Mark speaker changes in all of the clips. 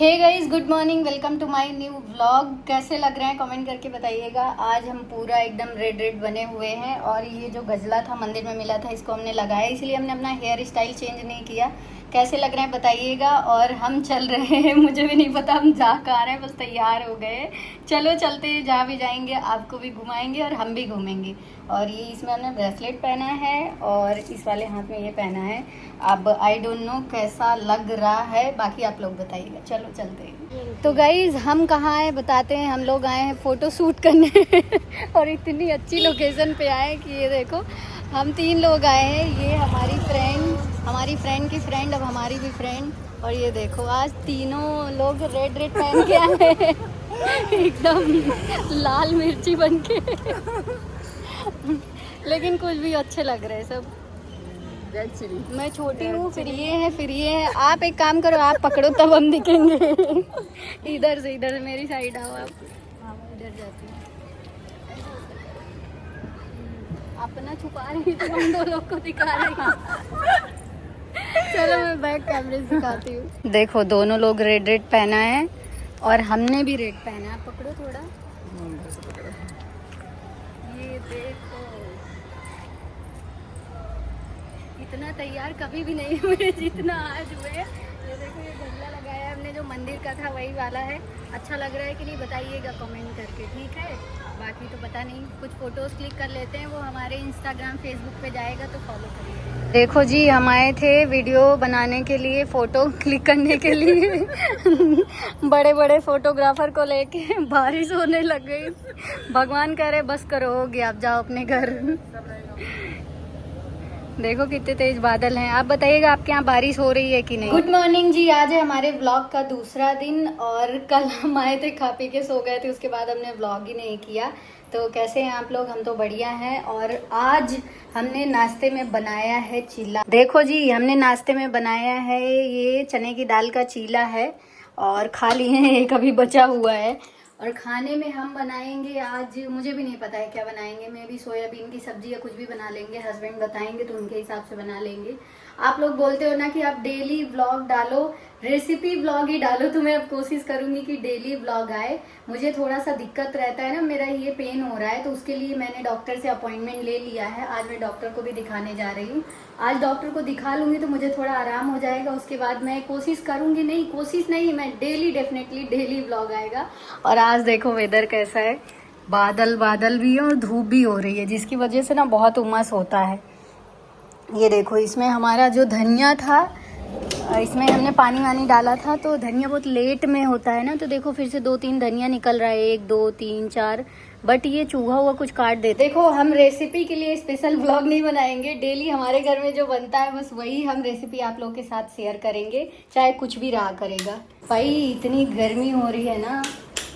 Speaker 1: Hey guys, good morning, welcome to my new vlog. कैसे लग रहे हैं कमेंट करके बताइएगा। आज हम पूरा एकदम रेड रेड बने हुए हैं और ये जो गजला था मंदिर में मिला था इसको हमने लगाया, इसलिए हमने अपना हेयर स्टाइल चेंज नहीं किया। कैसे लग रहे हैं बताइएगा। और हम चल रहे हैं, मुझे भी नहीं पता हम जा कहाँ रहे हैं, बस तैयार हो गए। चलो चलते, जहाँ भी जाएंगे आपको भी घुमाएंगे और हम भी घूमेंगे। और ये इसमें हमने ब्रेसलेट पहना है और इस वाले हाथ में ये पहना है। अब आई डोंट नो कैसा लग रहा है, बाकी आप लोग बताइएगा। चलो चलते हैं। तो गाइज हम कहाँ आए बताते हैं। हम लोग आए हैं फोटो शूट करने और इतनी अच्छी लोकेशन पे आए कि ये देखो, हम 3 लोग आए हैं। ये हमारी फ्रेंड की फ्रेंड, अब हमारी भी फ्रेंड। और ये देखो आज तीनों लोग रेड रेड पहन के आए हैं एकदम लाल मिर्ची बन के लेकिन कुछ भी अच्छे लग रहे हैं सब। मैं छोटी हूँ, फिर ये है। आप एक काम करो, आप पकड़ो तब हम दिखेंगे इधर मेरी साइड आओ आप। हाँ इधर जाती हूँ, अपना छुपा रही तो हम 2 लोग को दिखा रही चलो मैं बैक कैमरे से दिखाती हूँ। देखो दोनों लोग रेड रेड पहना है और हमने भी रेड पहना है। पकड़ो थोड़ा, ये देखो, इतना तैयार कभी भी नहीं हुए जितना आज हुए। ये देखो, ये गजला लगाया है हमने, जो मंदिर का था वही वाला है। अच्छा लग रहा है कि नहीं बताइएगा कमेंट करके, ठीक है। बाकी तो पता नहीं, कुछ फोटोज क्लिक कर लेते हैं, वो हमारे इंस्टाग्राम फेसबुक पे जाएगा तो फॉलो करिए। देखो जी, हम आए थे वीडियो बनाने के लिए, फोटो क्लिक करने के लिए बड़े बड़े फोटोग्राफर को लेके। बारिश होने लग गई, भगवान कह रहे बस करो, हो गया, आप जाओ अपने घर। देखो कितने तेज बादल हैं। आप बताइएगा आपके यहाँ बारिश हो रही है कि नहीं। गुड मॉर्निंग जी, आज है हमारे व्लॉग का दूसरा दिन और कल हम आए थे, खा पी के सो गए थे, उसके बाद हमने व्लॉग ही नहीं किया। तो कैसे हैं आप लोग? हम तो बढ़िया हैं। और आज हमने नाश्ते में बनाया है चीला। देखो जी, हमने नाश्ते में बनाया है ये चने की दाल का चीला है और खा लिए हैं, एक अभी बचा हुआ है। और खाने में हम बनाएंगे आज, मुझे भी नहीं पता है क्या बनाएंगे, मैं भी सोयाबीन की सब्जी या कुछ भी बना लेंगे। हस्बैंड बताएंगे तो उनके हिसाब से बना लेंगे। आप लोग बोलते हो ना कि आप डेली व्लॉग डालो, रेसिपी व्लॉग ही डालो, तो मैं अब कोशिश करूंगी कि डेली व्लॉग आए। मुझे थोड़ा सा दिक्कत रहता है ना, मेरा ये पेन हो रहा है, तो उसके लिए मैंने डॉक्टर से अपॉइंटमेंट ले लिया है। आज मैं डॉक्टर को भी दिखाने जा रही हूँ। आज डॉक्टर को दिखा लूंगी तो मुझे थोड़ा आराम हो जाएगा। उसके बाद मैं कोशिश करूंगी, मैं डेली, डेफिनेटली डेली व्लॉग आएगा। और आज देखो वेदर कैसा है, बादल बादल भी है और धूप भी हो रही है, जिसकी वजह से ना बहुत उमस होता है। ये देखो, इसमें हमारा जो धनिया था, इसमें हमने पानी वानी डाला था, तो धनिया बहुत लेट में होता है ना, तो देखो फिर से 2-3 धनिया निकल रहा है, 1 2 3 4। बट ये चूहा हुआ कुछ काट देते। देखो, हम रेसिपी के लिए स्पेशल व्लॉग नहीं बनाएंगे, डेली हमारे घर में जो बनता है बस वही हम रेसिपी आप लोग के साथ शेयर करेंगे, चाहे कुछ भी रहा करेगा। भाई इतनी गर्मी हो रही है ना,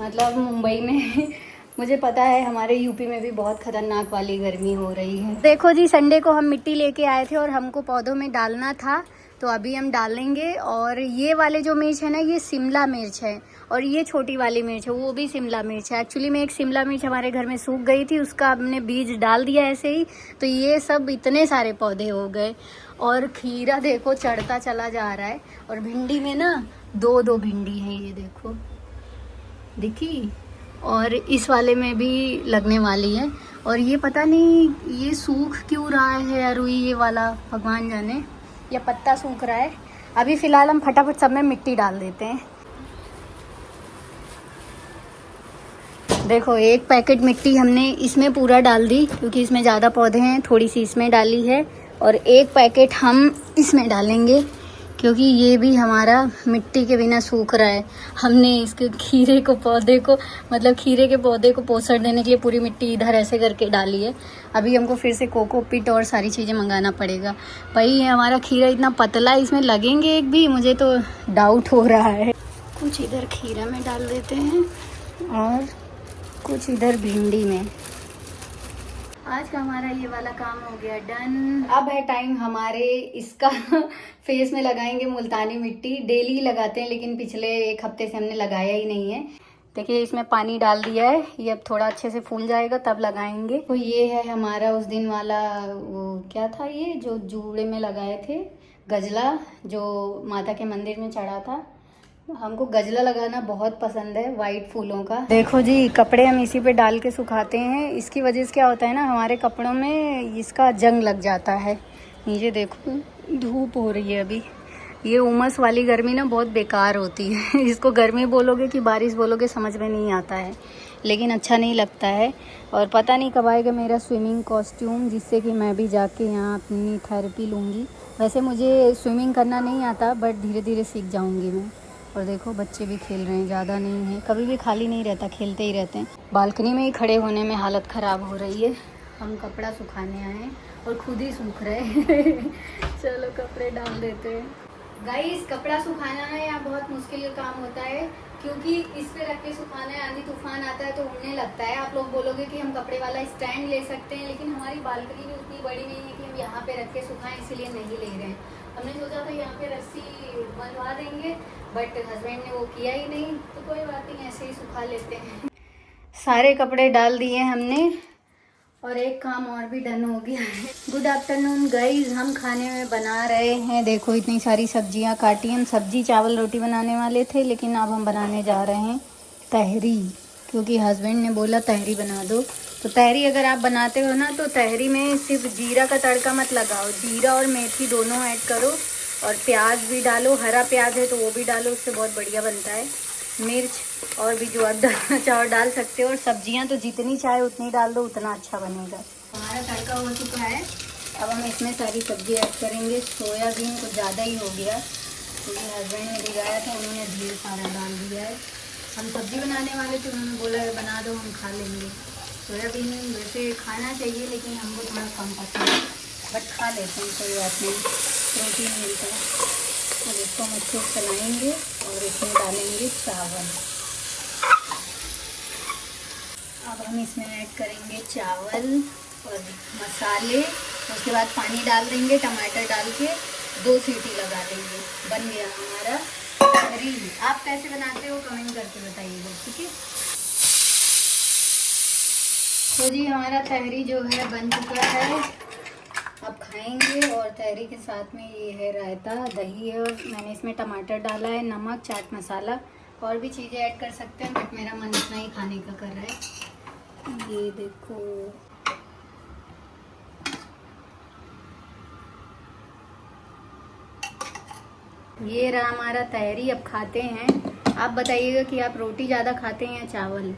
Speaker 1: मतलब मुंबई में मुझे पता है हमारे यूपी में भी बहुत खतरनाक वाली गर्मी हो रही है। देखो जी, संडे को हम मिट्टी लेके आए थे और हमको पौधों में डालना था, तो अभी हम डालेंगे। और ये वाले जो मिर्च है ना, ये शिमला मिर्च है, और ये छोटी वाली मिर्च है वो भी शिमला मिर्च है। एक्चुअली में एक शिमला मिर्च हमारे घर में सूख गई थी, उसका हमने बीज डाल दिया ऐसे ही, तो ये सब इतने सारे पौधे हो गए। और खीरा देखो चढ़ता चला जा रहा है। और भिंडी में ना 2-2 भिंडी है, ये देखो दिखी। और इस वाले में भी लगने वाली है। और ये पता नहीं ये सूख क्यों रहा है अरुई, ये वाला भगवान जाने, या पत्ता सूख रहा है। अभी फिलहाल हम फटाफट सब में मिट्टी डाल देते हैं। देखो, एक पैकेट मिट्टी हमने इसमें पूरा डाल दी, क्योंकि इसमें ज़्यादा पौधे हैं, थोड़ी सी इसमें डाली है। और एक पैकेट हम इसमें डालेंगे, क्योंकि ये भी हमारा मिट्टी के बिना सूख रहा है। हमने इसके खीरे के पौधे को पोषण देने के लिए पूरी मिट्टी इधर ऐसे करके डाली है। अभी हमको फिर से कोकोपीट और सारी चीज़ें मंगाना पड़ेगा। भाई ये हमारा खीरा इतना पतला है, इसमें लगेंगे एक भी, मुझे तो डाउट हो रहा है। कुछ इधर खीरा में डाल देते हैं और कुछ इधर भिंडी में। आज का हमारा ये वाला काम हो गया डन। अब है टाइम हमारे इसका फेस में लगाएंगे मुल्तानी मिट्टी। डेली लगाते हैं, लेकिन पिछले 1 हफ्ते से हमने लगाया ही नहीं है। देखिए, इसमें पानी डाल दिया है, ये अब थोड़ा अच्छे से फूल जाएगा तब लगाएंगे। तो ये है हमारा उस दिन वाला, वो क्या था ये जो जूड़े में लगाए थे, गजला, जो माता के मंदिर में चढ़ा था। हमको गजला लगाना बहुत पसंद है, वाइट फूलों का। देखो जी, कपड़े हम इसी पे डाल के सुखाते हैं। इसकी वजह से क्या होता है ना, हमारे कपड़ों में इसका जंग लग जाता है। नीचे देखो धूप हो रही है अभी। ये उमस वाली गर्मी ना बहुत बेकार होती है। इसको गर्मी बोलोगे कि बारिश बोलोगे समझ में नहीं आता है, लेकिन अच्छा नहीं लगता है। और पता नहीं कब आएगा मेरा स्विमिंग कॉस्ट्यूम, जिससे कि मैं भी जाके यहाँ अपनी थेरेपी लूँगी। वैसे मुझे स्विमिंग करना नहीं आता, बट धीरे धीरे सीख जाऊँगी मैं। और देखो बच्चे भी खेल रहे हैं, ज़्यादा नहीं है, कभी भी खाली नहीं रहता, खेलते ही रहते हैं। बालकनी में ही खड़े होने में हालत ख़राब हो रही है। हम कपड़ा सुखाने आए हैं और खुद ही सूख रहे हैं। चलो कपड़े डाल देते हैं। गाइस, कपड़ा सुखाना ना यहाँ बहुत मुश्किल काम होता है, क्योंकि इस पे रख के सुखाना है। आंधी तूफान आता है तो उड़ने लगता है। आप लोग बोलोगे कि हम कपड़े वाला स्टैंड ले सकते हैं, लेकिन हमारी बालकनी भी उतनी बड़ी नहीं है कि हम यहाँ पे रख के सुखाएं, इसीलिए नहीं ले रहे हैं। हमने सोचा था यहाँ पे रस्सी बनवा देंगे, बट हस्बैंड ने वो किया ही नहीं, तो कोई बात नहीं, ऐसे ही सुखा लेते हैं। सारे कपड़े डाल दिए हमने और एक काम और भी डन हो गया है। गुड आफ्टरनून गाइज, हम खाने में बना रहे हैं। देखो इतनी सारी सब्जियां काटी। हम सब्जी चावल रोटी बनाने वाले थे, लेकिन अब हम बनाने जा रहे हैं तहरी, क्योंकि हस्बैंड ने बोला तहरी बना दो। तो तहरी अगर आप बनाते हो ना, तो तहरी में सिर्फ जीरा का तड़का मत लगाओ, जीरा और मेथी दोनों ऐड करो, और प्याज भी डालो। हरा प्याज है तो वो भी डालो, उससे बहुत बढ़िया बनता है। मिर्च और भी जो आप डालना चाहो डाल सकते हो, और सब्जियां तो जितनी चाहे उतनी डाल दो, उतना अच्छा बनेगा। हमारा तड़का हो चुका है। अब हम इसमें सारी सब्जी ऐड करेंगे। सोयाबीन कुछ ज़्यादा ही हो गया, क्योंकि हस्बैंड ने भिगाया था, उन्होंने ढेर सारा डाल दिया है। हम सब्जी बनाने वाले थे, उन्होंने बोला बना दो, हम खा लेंगे। सोयाबीन वैसे खाना चाहिए, लेकिन हमको थोड़ा कम पसंद है, बट खा लेते हैं, कोई बात नहीं, प्रोटीन मिलता है। अब इसको हम अच्छे से चलाएँगे और इसमें डालेंगे चावल। अब हम इसमें ऐड करेंगे चावल और मसाले, उसके बाद पानी डाल देंगे, टमाटर डाल के 2 सीटी लगा देंगे। बन गया हमारा तहरी। आप कैसे बनाते हो कमेंट करके बताइएगा, ठीक है। तो जी हमारा तहरी जो है बन चुका है, अब खाएंगे। और तहरी के साथ में ये है रायता, दही है, और मैंने इसमें टमाटर डाला है, नमक, चाट मसाला, और भी चीज़ें ऐड कर सकते हैं, बट मेरा मन इतना ही खाने का कर रहा है। ये देखो, ये रहा हमारा तहरी। अब खाते हैं। आप बताइएगा कि आप रोटी ज़्यादा खाते हैं या चावल।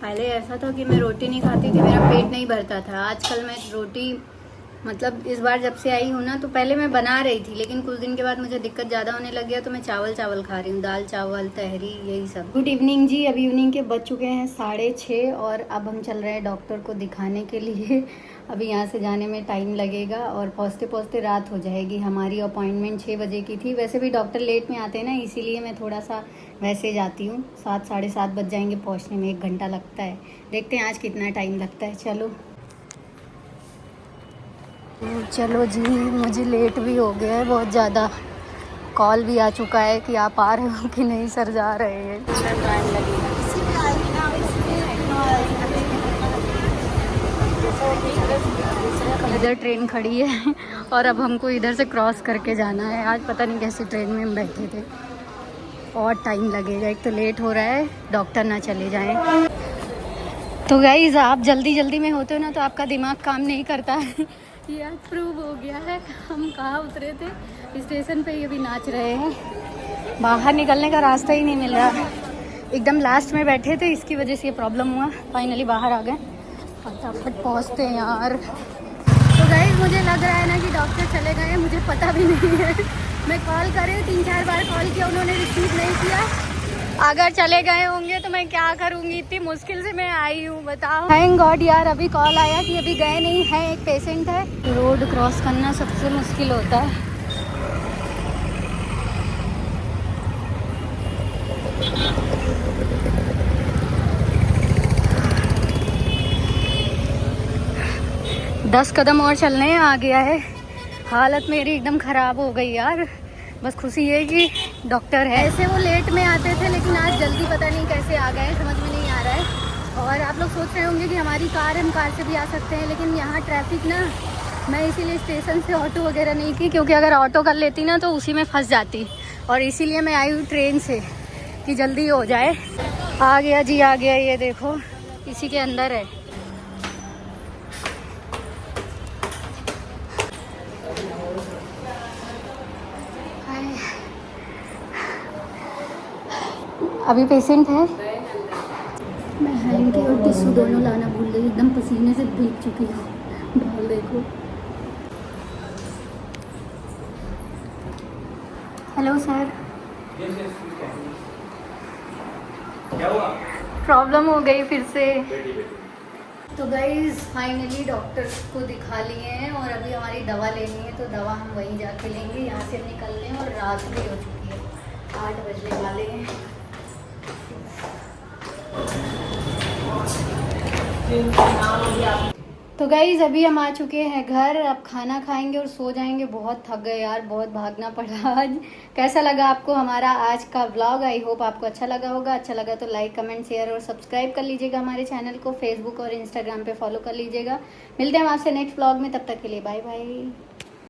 Speaker 1: पहले ऐसा था कि मैं रोटी नहीं खाती थी, मेरा पेट नहीं भरता था। आजकल मैं रोटी, मतलब इस बार जब से आई हूँ ना, तो पहले मैं बना रही थी, लेकिन कुछ दिन के बाद मुझे दिक्कत ज़्यादा होने लग गया, तो मैं चावल खा रही हूँ, दाल चावल तहरी यही सब। गुड इवनिंग जी, अभी इवनिंग के बज चुके हैं 6:30, और अब हम चल रहे हैं डॉक्टर को दिखाने के लिए। अभी यहाँ से जाने में टाइम लगेगा, और पहुँचते पहुँचते रात हो जाएगी। हमारी अपॉइंटमेंट 6 बजे की थी। वैसे भी डॉक्टर लेट में आते हैं ना, इसीलिए मैं थोड़ा सा वैसे जाती हूँ। 7 साढ़े 7 बज जाएंगे पहुँचने में, 1 घंटा लगता है। देखते हैं आज कितना टाइम लगता है। चलो जी, मुझे लेट भी हो गया है बहुत ज़्यादा। कॉल भी आ चुका है कि आप आ रहे हो कि नहीं सर, जा रहे हैं। टाइम लगेगा। इधर ट्रेन खड़ी है और अब हमको इधर से क्रॉस करके जाना है। आज पता नहीं कैसी ट्रेन में हम बैठे थे, और टाइम लगेगा। एक तो लेट हो रहा है, डॉक्टर ना चले जाएं। तो गाइस, आप जल्दी जल्दी में होते हो ना, तो आपका दिमाग काम नहीं करता है। ये आज प्रूव हो गया है। हम कहाँ उतरे थे, स्टेशन पे ही अभी नाच रहे हैं। बाहर निकलने का रास्ता ही नहीं मिल रहा, एकदम लास्ट में बैठे थे, इसकी वजह से ये प्रॉब्लम हुआ। फाइनली बाहर आ गए, फटाफट पहुँचते हैं यार। तो गाइस, मुझे लग रहा है ना कि डॉक्टर चले गए, मुझे पता भी नहीं है। मैं कॉल करे 3-4 बार कॉल किया, उन्होंने रिसीव नहीं किया। अगर चले गए होंगे तो मैं क्या करूँगी, इतनी मुश्किल से मैं आई हूँ, बताओ। थैंक गॉड यार, अभी कॉल आया कि अभी गए नहीं हैं, एक पेशेंट है। रोड क्रॉस करना सबसे मुश्किल होता है। दस कदम और चलने हैं, आ गया है। हालत मेरी एकदम ख़राब हो गई यार। बस खुशी है कि डॉक्टर है। ऐसे वो लेट में आते थे, लेकिन आज जल्दी पता नहीं कैसे आ गए, समझ में नहीं आ रहा है। और आप लोग सोच रहे होंगे कि हमारी कार है, हम कार से भी आ सकते हैं, लेकिन यहाँ ट्रैफिक ना मैं इसीलिए स्टेशन से ऑटो वगैरह नहीं की, क्योंकि अगर ऑटो कर लेती ना तो उसी में फंस जाती, और इसीलिए मैं आई हूँ ट्रेन से कि जल्दी हो जाए। आ गया जी, आ गया, ये देखो इसी के अंदर है। अभी पेशेंट है। मैं हैंकी और टिश्यू दोनों लाना भूल गई, एकदम पसीने से भीग चुकी हूँ। ढोल देखो। Hello sir.
Speaker 2: क्या हुआ?
Speaker 1: प्रॉब्लम हो गई फिर से। तो गाइज फाइनली डॉक्टर को दिखा लिए हैं और अभी हमारी दवा लेनी है, तो दवा हम वहीं जाके लेंगे। यहाँ से निकलने और रात भी हो चुकी है, 8 बजने वाले हैं। तो गाइज अभी हम आ चुके हैं घर, अब खाना खाएंगे और सो जाएंगे। बहुत थक गए यार, बहुत भागना पड़ा आज। कैसा लगा आपको हमारा आज का व्लॉग? आई होप आपको अच्छा लगा होगा। अच्छा लगा तो लाइक, कमेंट, शेयर और सब्सक्राइब कर लीजिएगा हमारे चैनल को। फेसबुक और इंस्टाग्राम पे फॉलो कर लीजिएगा। मिलते हैं आपसे नेक्स्ट व्लॉग में, तब तक के लिए बाय बाय।